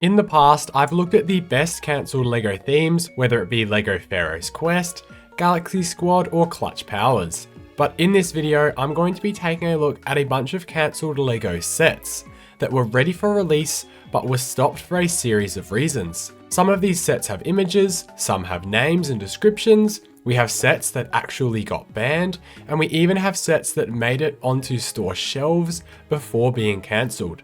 In the past, I've looked at the best cancelled LEGO themes, whether it be LEGO Pharaoh's Quest, Galaxy Squad, or Clutch Powers. But in this video, I'm going to be taking a look at a bunch of cancelled LEGO sets that were ready for release but were stopped for a series of reasons. Some of these sets have images, some have names and descriptions, we have sets that actually got banned, and we even have sets that made it onto store shelves before being cancelled.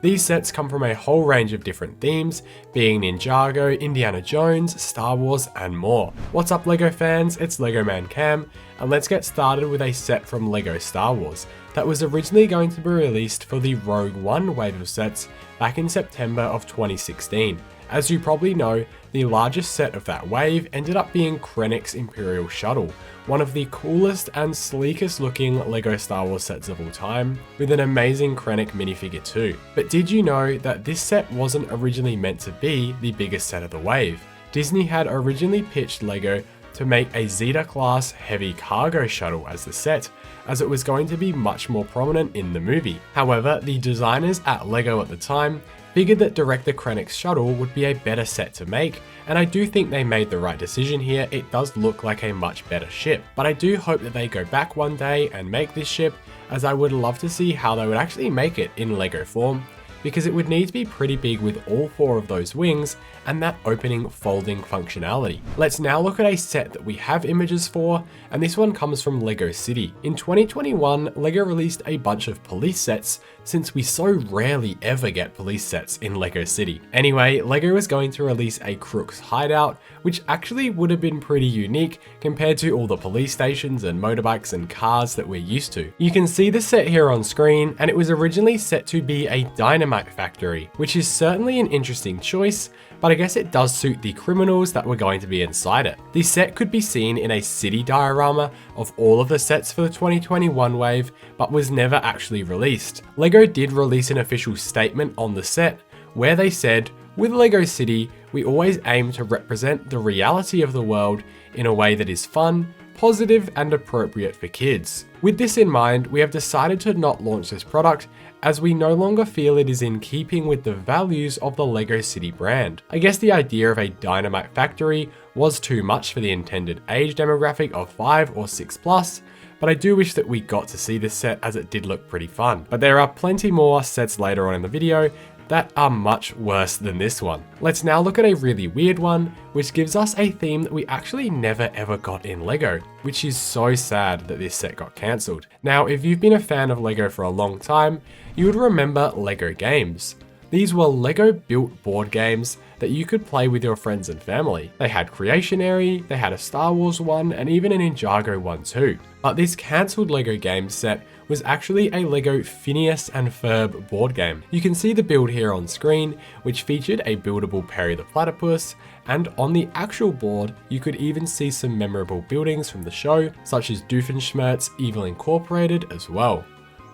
These sets come from a whole range of different themes, being Ninjago, Indiana Jones, Star Wars, and more. What's up LEGO fans, it's LEGO Man Cam, and let's get started with a set from LEGO Star Wars that was originally going to be released for the Rogue One wave of sets back in September of 2016. As you probably know, the largest set of that wave ended up being Krennic's Imperial Shuttle, one of the coolest and sleekest looking LEGO Star Wars sets of all time, with an amazing Krennic minifigure too. But did you know that this set wasn't originally meant to be the biggest set of the wave? Disney had originally pitched LEGO to make a Zeta class heavy cargo shuttle as the set, as it was going to be much more prominent in the movie. However, the designers at LEGO at the time figured that Director Krennic's shuttle would be a better set to make, and I do think they made the right decision here. It does look like a much better ship, but I do hope that they go back one day and make this ship, as I would love to see how they would actually make it in LEGO form, because it would need to be pretty big with all four of those wings and that opening folding functionality. Let's now look at a set that we have images for, and this one comes from LEGO City. In 2021, LEGO released a bunch of police sets, since we so rarely ever get police sets in LEGO City. Anyway, LEGO was going to release a Crook's Hideout, which actually would have been pretty unique compared to all the police stations and motorbikes and cars that we're used to. You can see the set here on screen, and it was originally set to be a dynamite factory, which is certainly an interesting choice, but I guess it does suit the criminals that were going to be inside it. The set could be seen in a city diorama of all of the sets for the 2021 wave, but was never actually released. LEGO did release an official statement on the set, where they said, "With LEGO City, we always aim to represent the reality of the world in a way that is fun, positive, and appropriate for kids. With this in mind, we have decided to not launch this product, as we no longer feel it is in keeping with the values of the LEGO City brand." I guess the idea of a dynamite factory was too much for the intended age demographic of 5 or 6 plus, but I do wish that we got to see this set, as it did look pretty fun. But there are plenty more sets later on in the video that are much worse than this one. Let's now look at a really weird one, which gives us a theme that we actually never ever got in LEGO, which is so sad that this set got cancelled. Now, if you've been a fan of LEGO for a long time, you would remember LEGO games. These were LEGO built board games that you could play with your friends and family. They had Creationary, they had a Star Wars one, and even a Ninjago one too. But this cancelled LEGO game set was actually a LEGO Phineas and Ferb board game. You can see the build here on screen, which featured a buildable Perry the Platypus, and on the actual board, you could even see some memorable buildings from the show, such as Doofenshmirtz Evil Incorporated as well.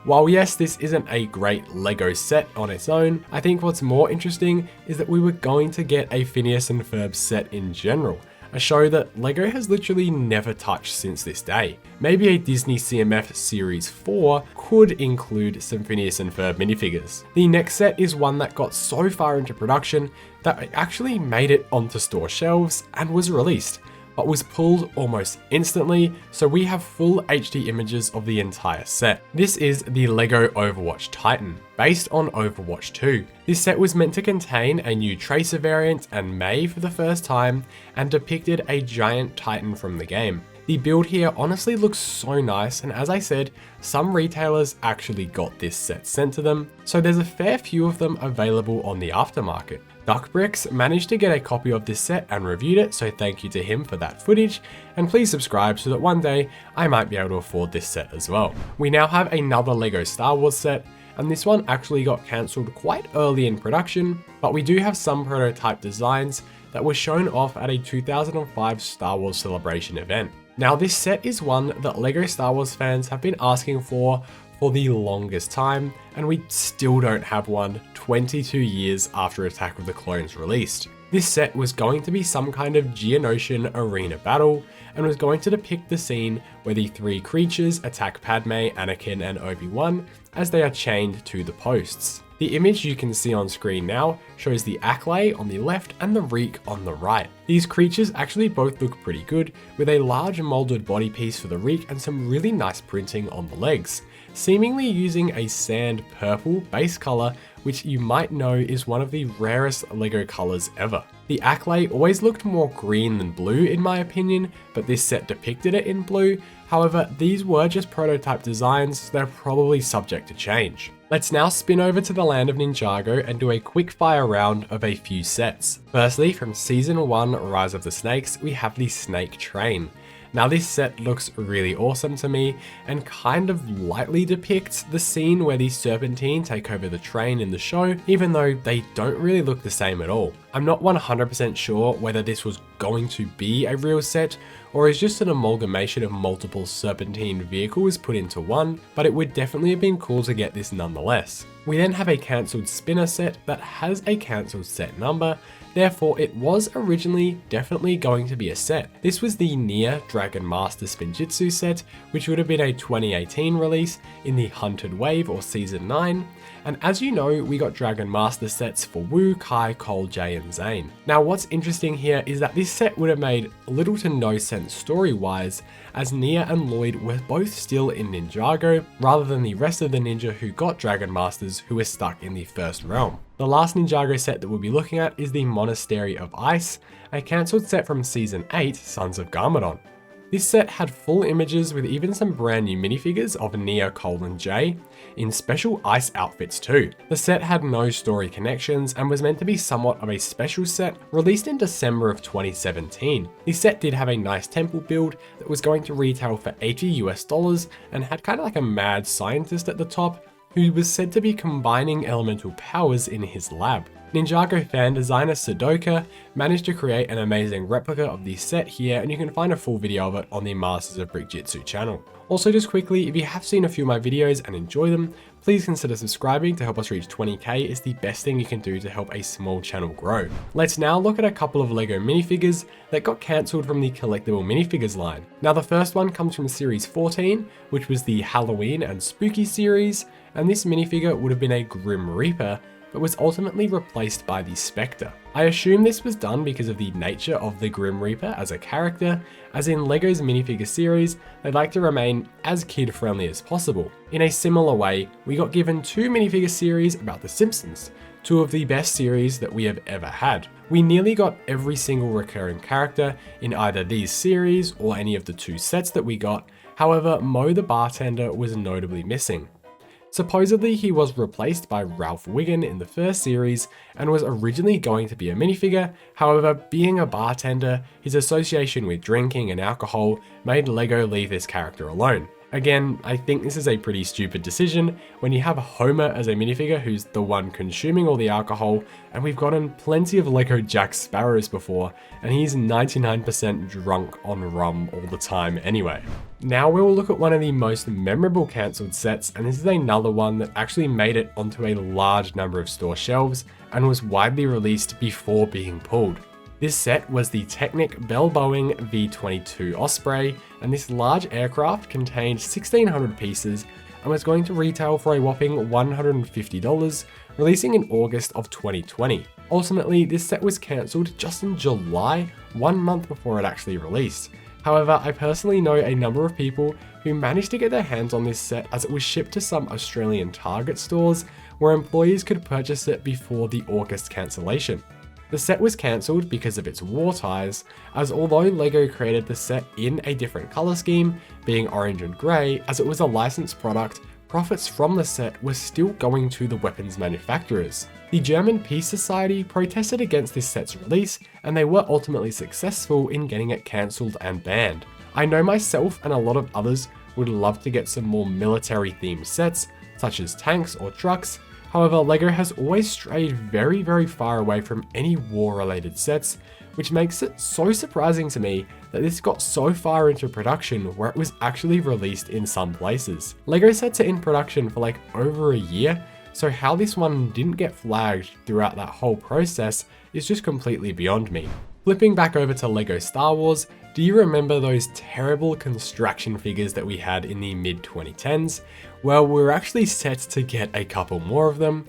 While yes, this isn't a great LEGO set on its own, I think what's more interesting is that we were going to get a Phineas and Ferb set in general, a show that LEGO has literally never touched since this day. Maybe a Disney CMF Series 4 could include some Phineas and Ferb minifigures. The next set is one that got so far into production that it actually made it onto store shelves and was released, but was pulled almost instantly, so we have full HD images of the entire set. This is the LEGO Overwatch Titan, based on Overwatch 2. This set was meant to contain a new Tracer variant and May for the first time, and depicted a giant Titan from the game. The build here honestly looks so nice, and as I said, some retailers actually got this set sent to them, so there's a fair few of them available on the aftermarket. Duckbricks managed to get a copy of this set and reviewed it, so thank you to him for that footage, and please subscribe so that one day I might be able to afford this set as well. We now have another LEGO Star Wars set, and this one actually got cancelled quite early in production, but we do have some prototype designs that were shown off at a 2005 Star Wars Celebration event. Now, this set is one that LEGO Star Wars fans have been asking for the longest time, and we still don't have one 22 years after Attack of the Clones released. This set was going to be some kind of Geonosian arena battle, and was going to depict the scene where the three creatures attack Padme, Anakin, and Obi-Wan as they are chained to the posts. The image you can see on screen now shows the Acklay on the left and the Reek on the right. These creatures actually both look pretty good, with a large molded body piece for the Reek and some really nice printing on the legs, seemingly using a sand purple base color, which you might know is one of the rarest LEGO colors ever. The Acklay always looked more green than blue in my opinion, but this set depicted it in blue. However, these were just prototype designs, so they're probably subject to change. Let's now spin over to the land of Ninjago and do a quick fire round of a few sets. Firstly, from Season 1 Rise of the Snakes, we have the Snake Train. Now this set looks really awesome to me and kind of lightly depicts the scene where the Serpentine take over the train in the show, even though they don't really look the same at all. I'm not 100% sure whether this was going to be a real set or is just an amalgamation of multiple Serpentine vehicles put into one, but it would definitely have been cool to get this nonetheless. We then have a cancelled spinner set that has a cancelled set number, therefore it was originally definitely going to be a set. This was the Nia Dragon Master Spinjitzu set, which would have been a 2018 release in the Hunted Wave or Season 9, and as you know, we got Dragon Master sets for Wu, Kai, Cole, Jay, and Zane. Now what's interesting here is that this set would have made little to no sense story-wise, as Nia and Lloyd were both still in Ninjago, rather than the rest of the ninja who got Dragon Masters who were stuck in the first realm. The last Ninjago set that we'll be looking at is the Monastery of Ice, a cancelled set from Season 8, Sons of Garmadon. This set had full images with even some brand new minifigures of Nia, Cole, and Jay, in special ice outfits too. The set had no story connections and was meant to be somewhat of a special set, released in December of 2017. This set did have a nice temple build that was going to retail for $80 and had kind of like a mad scientist at the top, who was said to be combining elemental powers in his lab. Ninjago fan designer Sudoka managed to create an amazing replica of the set here, and you can find a full video of it on the Masters of BrickHeadz channel. Also just quickly, if you have seen a few of my videos and enjoy them, please consider subscribing to help us reach 20k. It's the best thing you can do to help a small channel grow. Let's now look at a couple of LEGO minifigures that got cancelled from the collectible minifigures line. Now the first one comes from series 14, which was the Halloween and Spooky series, and this minifigure would have been a Grim Reaper, but was ultimately replaced by the Spectre. I assume this was done because of the nature of the Grim Reaper as a character, as in LEGO's minifigure series, they'd like to remain as kid-friendly as possible. In a similar way, we got given two minifigure series about The Simpsons, two of the best series that we have ever had. We nearly got every single recurring character in either these series or any of the two sets that we got, however, Moe the bartender was notably missing. Supposedly he was replaced by Ralph Wiggum in the first series and was originally going to be a minifigure, however being a bartender, his association with drinking and alcohol made LEGO leave this character alone. Again, I think this is a pretty stupid decision when you have Homer as a minifigure who's the one consuming all the alcohol, and we've gotten plenty of LEGO Jack Sparrows before, and he's 99% drunk on rum all the time anyway. Now we will look at one of the most memorable cancelled sets, and this is another one that actually made it onto a large number of store shelves and was widely released before being pulled. This set was the Technic Bell Boeing V-22 Osprey, and this large aircraft contained 1,600 pieces and was going to retail for a whopping $150, releasing in August of 2020. Ultimately, this set was cancelled just in July, 1 month before it actually released. However, I personally know a number of people who managed to get their hands on this set as it was shipped to some Australian Target stores where employees could purchase it before the August cancellation. The set was cancelled because of its war ties, as although LEGO created the set in a different colour scheme, being orange and grey, as it was a licensed product, profits from the set were still going to the weapons manufacturers. The German Peace Society protested against this set's release, and they were ultimately successful in getting it cancelled and banned. I know myself and a lot of others would love to get some more military themed sets, such as tanks or trucks. However, LEGO has always strayed very far away from any war-related sets, which makes it so surprising to me that this got so far into production where it was actually released in some places. LEGO sets are in production for like over a year, so how this one didn't get flagged throughout that whole process is just completely beyond me. Flipping back over to LEGO Star Wars, do you remember those terrible construction figures that we had in the mid-2010s? Well, we were actually set to get a couple more of them,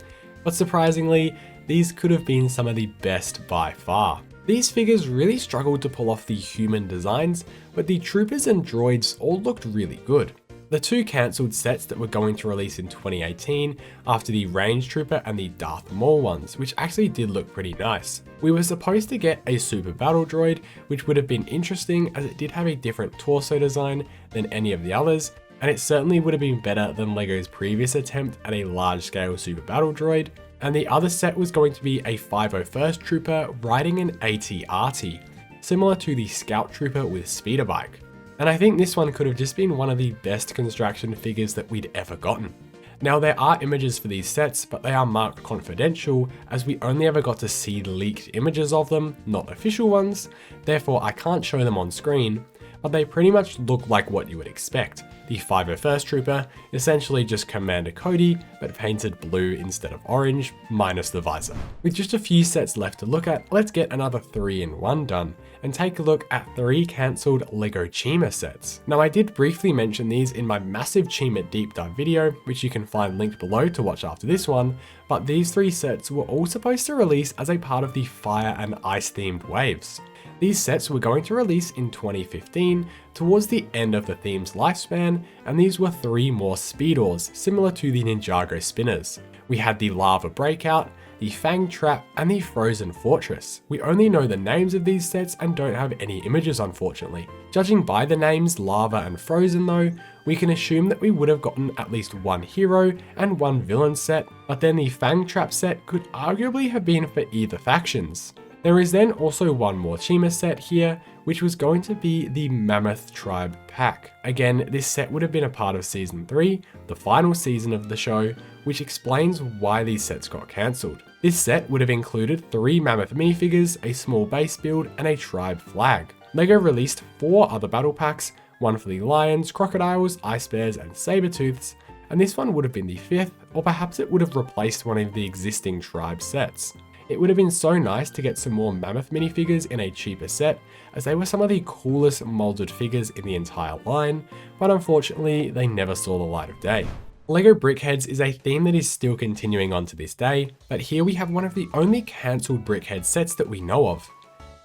but surprisingly, these could have been some of the best by far. These figures really struggled to pull off the human designs, but the troopers and droids all looked really good. The two cancelled sets that were going to release in 2018 after the Range Trooper and the Darth Maul ones, which actually did look pretty nice. We were supposed to get a Super Battle Droid, which would have been interesting as it did have a different torso design than any of the others, and it certainly would have been better than LEGO's previous attempt at a large-scale Super Battle Droid. And the other set was going to be a 501st Trooper riding an AT-RT, similar to the Scout Trooper with Speeder Bike. And I think this one could have just been one of the best construction figures that we'd ever gotten. Now there are images for these sets, but they are marked confidential as we only ever got to see leaked images of them, not official ones, therefore I can't show them on screen, but they pretty much look like what you would expect. The 501st Trooper, essentially just Commander Cody, but painted blue instead of orange, minus the visor. With just a few sets left to look at, let's get another 3-in-1 done, and take a look at 3 cancelled LEGO Chima sets. Now I did briefly mention these in my massive Chima deep dive video, which you can find linked below to watch after this one, but these 3 sets were all supposed to release as a part of the Fire and Ice themed waves. These sets were going to release in 2015, towards the end of the theme's lifespan, and these were 3 more Speedors, similar to the Ninjago spinners. We had the Lava Breakout, the Fang Trap, and the Frozen Fortress. We only know the names of these sets and don't have any images unfortunately. Judging by the names Lava and Frozen though, we can assume that we would have gotten at least 1 hero and 1 villain set, but then the Fang Trap set could arguably have been for either factions. There is then also one more Chima set here, which was going to be the Mammoth Tribe pack. Again, this set would have been a part of Season 3, the final season of the show, which explains why these sets got cancelled. This set would have included 3 Mammoth minifigures, a small base build, and a tribe flag. LEGO released 4 other battle packs, one for the lions, crocodiles, ice bears, and saber-tooths, and this one would have been the 5th, or perhaps it would have replaced one of the existing tribe sets. It would have been so nice to get some more Mammoth minifigures in a cheaper set, as they were some of the coolest molded figures in the entire line, but unfortunately they never saw the light of day. LEGO BrickHeadz is a theme that is still continuing on to this day, but here we have one of the only cancelled BrickHeadz sets that we know of.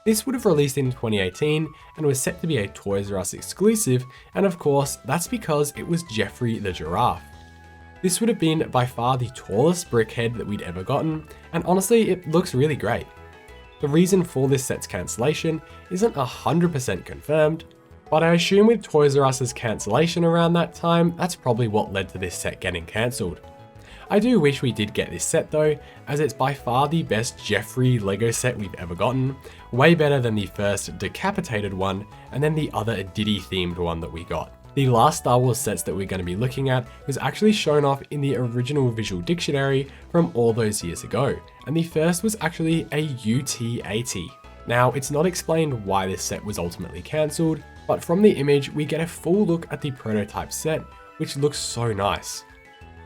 This would have released in 2018 and was set to be a Toys R Us exclusive, and of course that's because it was Jeffrey the Giraffe. This would have been by far the tallest BrickHead that we'd ever gotten, and honestly it looks really great. The reason for this set's cancellation isn't 100% confirmed, but I assume with Toys R Us's cancellation around that time, that's probably what led to this set getting cancelled. I do wish we did get this set though, as it's by far the best Jeffrey LEGO set we've ever gotten, way better than the first decapitated one, and then the other Diddy themed one that we got. The last Star Wars sets that we're going to be looking at was actually shown off in the original visual dictionary from all those years ago, and the first was actually a UT-80. Now, it's not explained why this set was ultimately cancelled, but from the image we get a full look at the prototype set, which looks so nice.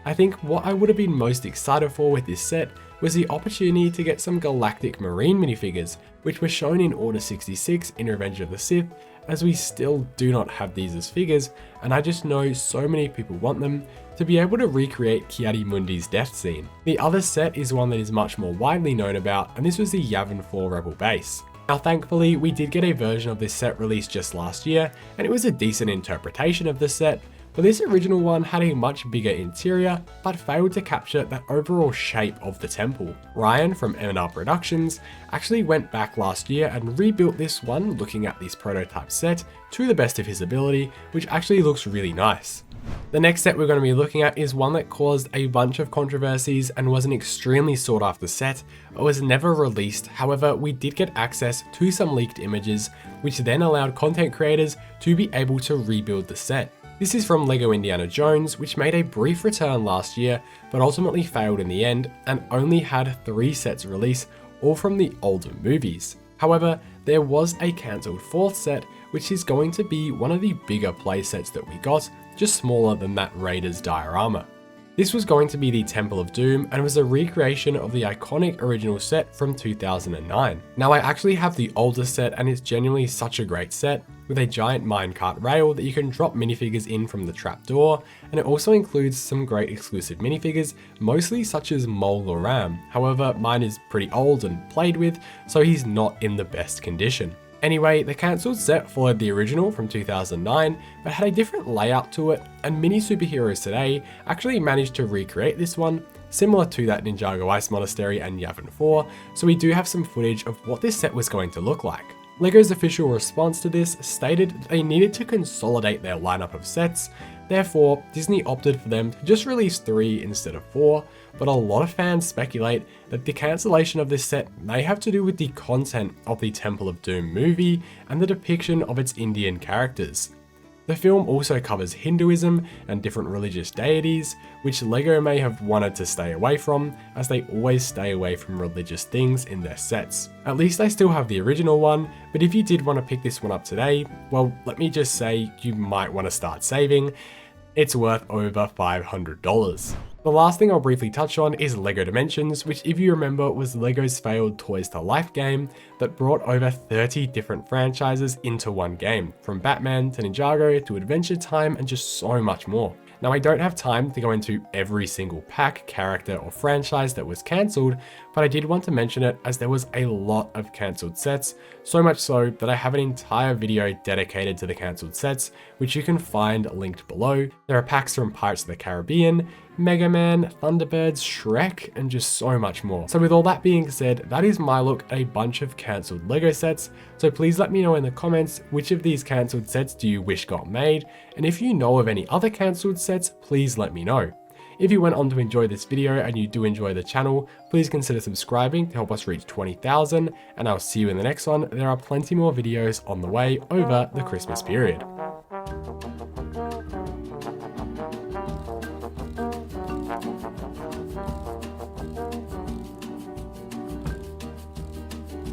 I think what I would have been most excited for with this set was the opportunity to get some Galactic Marine minifigures, which were shown in Order 66 in Revenge of the Sith, as we still do not have these as figures, and I just know so many people want them to be able to recreate Ki-Adi-Mundi's death scene. The other set is one that is much more widely known about, and this was the Yavin 4 Rebel base. Now thankfully we did get a version of this set released just last year, and it was a decent interpretation of the set, but this original one had a much bigger interior, but failed to capture the overall shape of the temple. Ryan from M&R Productions actually went back last year and rebuilt this one looking at this prototype set to the best of his ability, which actually looks really nice. The next set we're going to be looking at is one that caused a bunch of controversies and was an extremely sought after set, but was never released. However, we did get access to some leaked images, which then allowed content creators to be able to rebuild the set. This is from LEGO Indiana Jones, which made a brief return last year, but ultimately failed in the end and only had 3 sets release, all from the older movies. However, there was a cancelled 4th set, which is going to be one of the bigger play sets that we got, just smaller than that Raiders diorama. This was going to be the Temple of Doom and was a recreation of the iconic original set from 2009. Now I actually have the older set and it's genuinely such a great set, with a giant minecart rail that you can drop minifigures in from the trapdoor, and it also includes some great exclusive minifigures, mostly such as Mole or Ram. However, mine is pretty old and played with, so he's not in the best condition. Anyway, the cancelled set followed the original from 2009, but had a different layout to it, and Mini Superheroes Today actually managed to recreate this one, similar to that Ninjago Ice Monastery and Yavin 4, so we do have some footage of what this set was going to look like. LEGO's official response to this stated that they needed to consolidate their lineup of sets, therefore Disney opted for them to just release 3 instead of 4, but a lot of fans speculate that the cancellation of this set may have to do with the content of the Temple of Doom movie and the depiction of its Indian characters. The film also covers Hinduism and different religious deities, which LEGO may have wanted to stay away from, as they always stay away from religious things in their sets. At least I still have the original one, but if you did want to pick this one up today, well, let me just say you might want to start saving. It's worth over $500. The last thing I'll briefly touch on is LEGO Dimensions, which if you remember was LEGO's failed Toys to Life game that brought over 30 different franchises into one game, from Batman to Ninjago to Adventure Time and just so much more. Now I don't have time to go into every single pack, character or franchise that was cancelled, but I did want to mention it as there was a lot of cancelled sets, so much so that I have an entire video dedicated to the cancelled sets, which you can find linked below. There are packs from Pirates of the Caribbean, Mega Man, Thunderbirds, Shrek, and just so much more. So with all that being said, that is my look at a bunch of cancelled LEGO sets, so please let me know in the comments which of these cancelled sets do you wish got made, and if you know of any other cancelled sets, please let me know. If you went on to enjoy this video and you do enjoy the channel, please consider subscribing to help us reach 20,000, and I'll see you in the next one. There are plenty more videos on the way over the Christmas period.